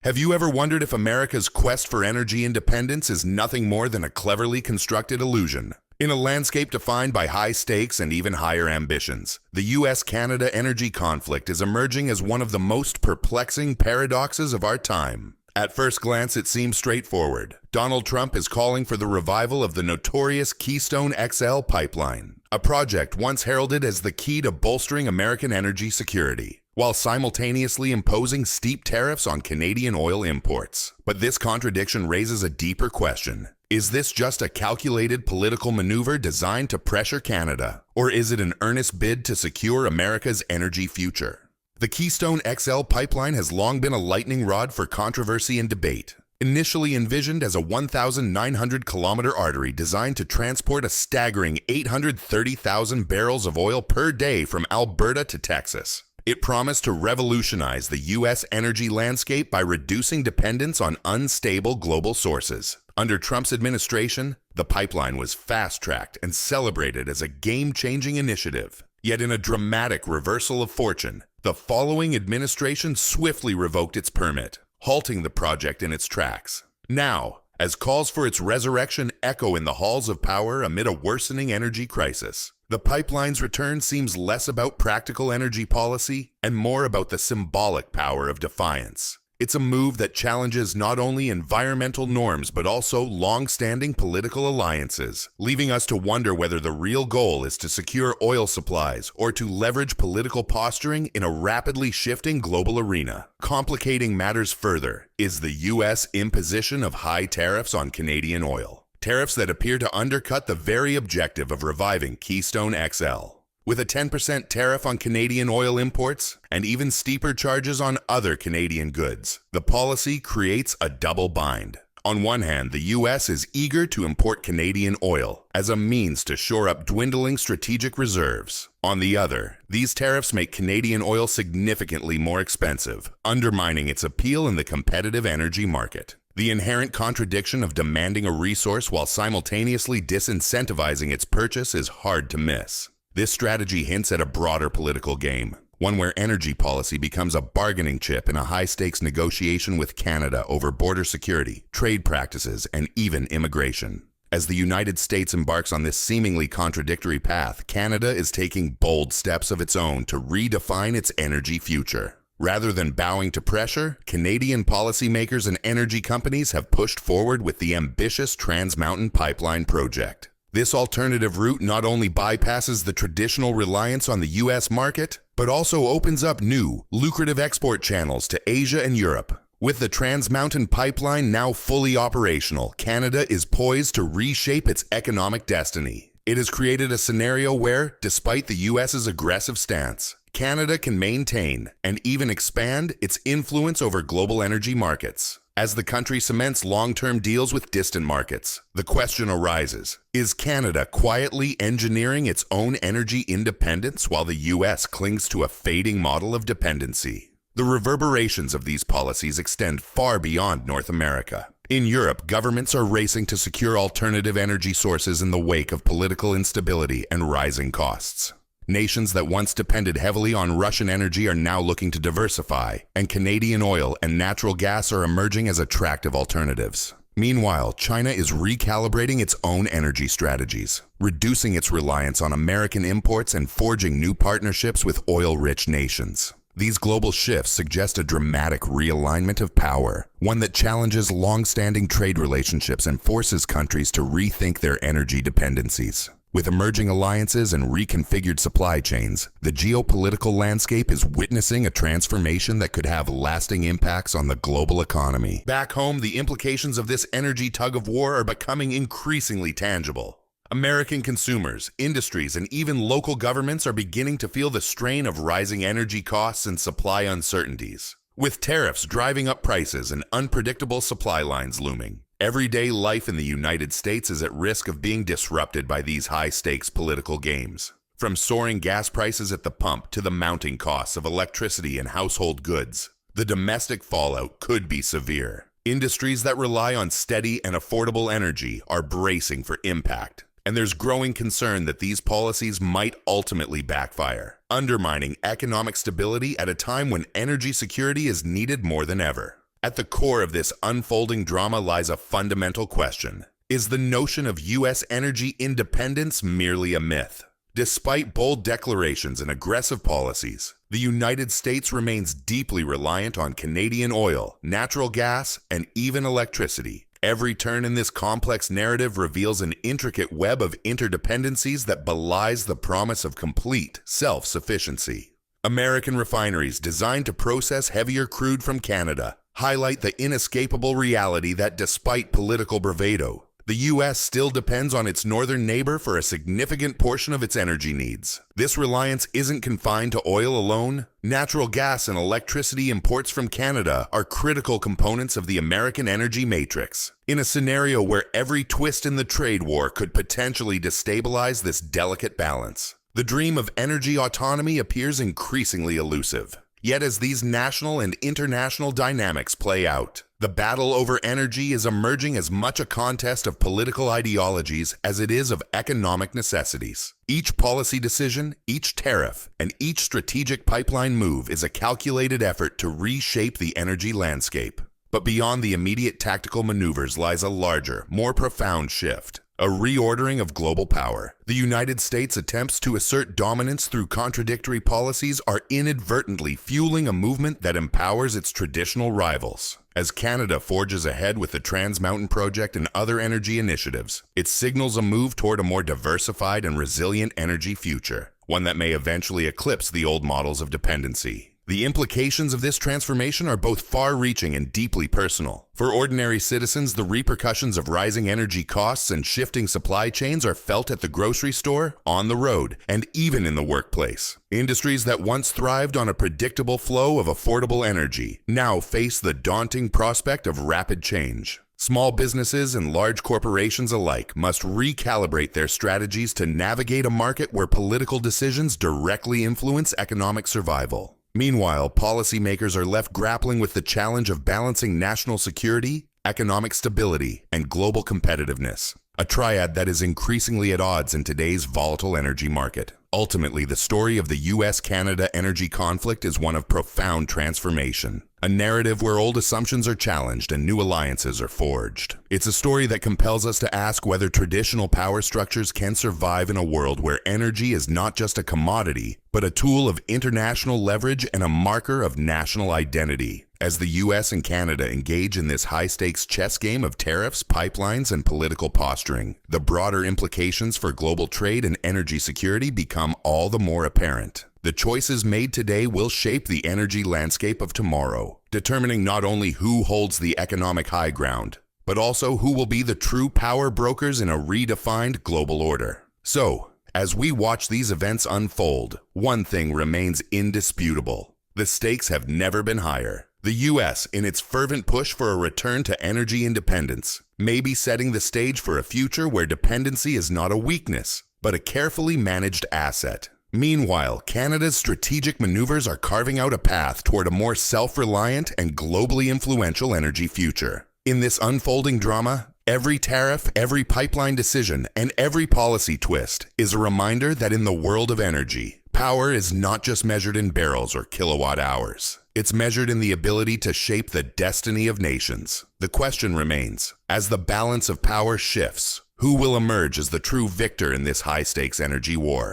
Have you ever wondered if America's quest for energy independence is nothing more than a cleverly constructed illusion? In a landscape defined by high stakes and even higher ambitions, the U.S.-Canada energy conflict is emerging as one of the most perplexing paradoxes of our time. At first glance, it seems straightforward. Donald Trump is calling for the revival of the notorious Keystone XL pipeline, a project once heralded as the key to bolstering American energy security, while simultaneously imposing steep tariffs on Canadian oil imports. But this contradiction raises a deeper question. Is this just a calculated political maneuver designed to pressure Canada, or is it an earnest bid to secure America's energy future? The Keystone XL pipeline has long been a lightning rod for controversy and debate. Initially envisioned as a 1,900-kilometer artery designed to transport a staggering 830,000 barrels of oil per day from Alberta to Texas, it promised to revolutionize the U.S. energy landscape by reducing dependence on unstable global sources. Under Trump's administration, the pipeline was fast-tracked and celebrated as a game-changing initiative. Yet in a dramatic reversal of fortune, the following administration swiftly revoked its permit, halting the project in its tracks. Now, as calls for its resurrection echo in the halls of power amid a worsening energy crisis, the pipeline's return seems less about practical energy policy and more about the symbolic power of defiance. It's a move that challenges not only environmental norms but also long-standing political alliances, leaving us to wonder whether the real goal is to secure oil supplies or to leverage political posturing in a rapidly shifting global arena. Complicating matters further is the U.S. imposition of high tariffs on Canadian oil. Tariffs that appear to undercut the very objective of reviving Keystone XL. With a 10% tariff on Canadian oil imports and even steeper charges on other Canadian goods, the policy creates a double bind. On one hand, the U.S. is eager to import Canadian oil as a means to shore up dwindling strategic reserves. On the other, these tariffs make Canadian oil significantly more expensive, undermining its appeal in the competitive energy market. The inherent contradiction of demanding a resource while simultaneously disincentivizing its purchase is hard to miss. This strategy hints at a broader political game, one where energy policy becomes a bargaining chip in a high-stakes negotiation with Canada over border security, trade practices, and even immigration. As the United States embarks on this seemingly contradictory path, Canada is taking bold steps of its own to redefine its energy future. Rather than bowing to pressure, Canadian policymakers and energy companies have pushed forward with the ambitious Trans Mountain Pipeline project. This alternative route not only bypasses the traditional reliance on the U.S. market, but also opens up new, lucrative export channels to Asia and Europe. With the Trans Mountain Pipeline now fully operational, Canada is poised to reshape its economic destiny. It has created a scenario where, despite the U.S.'s aggressive stance, Canada can maintain and even expand its influence over global energy markets. As the country cements long-term deals with distant markets, the question arises, is Canada quietly engineering its own energy independence while the U.S. clings to a fading model of dependency? The reverberations of these policies extend far beyond North America. In Europe, governments are racing to secure alternative energy sources in the wake of political instability and rising costs. Nations that once depended heavily on Russian energy are now looking to diversify, and Canadian oil and natural gas are emerging as attractive alternatives. Meanwhile, China is recalibrating its own energy strategies, reducing its reliance on American imports and forging new partnerships with oil-rich nations. These global shifts suggest a dramatic realignment of power, one that challenges long-standing trade relationships and forces countries to rethink their energy dependencies. With emerging alliances and reconfigured supply chains, the geopolitical landscape is witnessing a transformation that could have lasting impacts on the global economy. Back home, the implications of this energy tug-of-war are becoming increasingly tangible. American consumers, industries, and even local governments are beginning to feel the strain of rising energy costs and supply uncertainties. With tariffs driving up prices and unpredictable supply lines looming, everyday life in the United States is at risk of being disrupted by these high-stakes political games. From soaring gas prices at the pump to the mounting costs of electricity and household goods, the domestic fallout could be severe. Industries that rely on steady and affordable energy are bracing for impact, and there's growing concern that these policies might ultimately backfire, undermining economic stability at a time when energy security is needed more than ever. At the core of this unfolding drama lies a fundamental question. Is the notion of U.S. energy independence merely a myth? Despite bold declarations and aggressive policies, the United States remains deeply reliant on Canadian oil, natural gas, and even electricity. Every turn in this complex narrative reveals an intricate web of interdependencies that belies the promise of complete self-sufficiency. American refineries designed to process heavier crude from Canada highlight the inescapable reality that despite political bravado, the U.S. still depends on its northern neighbor for a significant portion of its energy needs. This reliance isn't confined to oil alone. Natural gas and electricity imports from Canada are critical components of the American energy matrix. In a scenario where every twist in the trade war could potentially destabilize this delicate balance, the dream of energy autonomy appears increasingly elusive. Yet as these national and international dynamics play out, the battle over energy is emerging as much a contest of political ideologies as it is of economic necessities. Each policy decision, each tariff, and each strategic pipeline move is a calculated effort to reshape the energy landscape. But beyond the immediate tactical maneuvers lies a larger, more profound shift. A reordering of global power. The United States' attempts to assert dominance through contradictory policies are inadvertently fueling a movement that empowers its traditional rivals. As Canada forges ahead with the Trans Mountain Project and other energy initiatives, it signals a move toward a more diversified and resilient energy future, one that may eventually eclipse the old models of dependency. The implications of this transformation are both far-reaching and deeply personal. For ordinary citizens, the repercussions of rising energy costs and shifting supply chains are felt at the grocery store, on the road, and even in the workplace. Industries that once thrived on a predictable flow of affordable energy now face the daunting prospect of rapid change. Small businesses and large corporations alike must recalibrate their strategies to navigate a market where political decisions directly influence economic survival. Meanwhile, policymakers are left grappling with the challenge of balancing national security, economic stability, and global competitiveness, a triad that is increasingly at odds in today's volatile energy market. Ultimately, the story of the U.S.-Canada energy conflict is one of profound transformation, a narrative where old assumptions are challenged and new alliances are forged. It's a story that compels us to ask whether traditional power structures can survive in a world where energy is not just a commodity, but a tool of international leverage and a marker of national identity. As the U.S. and Canada engage in this high-stakes chess game of tariffs, pipelines, and political posturing, the broader implications for global trade and energy security become all the more apparent. The choices made today will shape the energy landscape of tomorrow, determining not only who holds the economic high ground, but also who will be the true power brokers in a redefined global order. So, as we watch these events unfold, one thing remains indisputable. The stakes have never been higher. The U.S., in its fervent push for a return to energy independence, may be setting the stage for a future where dependency is not a weakness, but a carefully managed asset. Meanwhile, Canada's strategic maneuvers are carving out a path toward a more self-reliant and globally influential energy future. In this unfolding drama, every tariff, every pipeline decision, and every policy twist is a reminder that in the world of energy, power is not just measured in barrels or kilowatt hours. It's measured in the ability to shape the destiny of nations. The question remains, as the balance of power shifts, who will emerge as the true victor in this high-stakes energy war?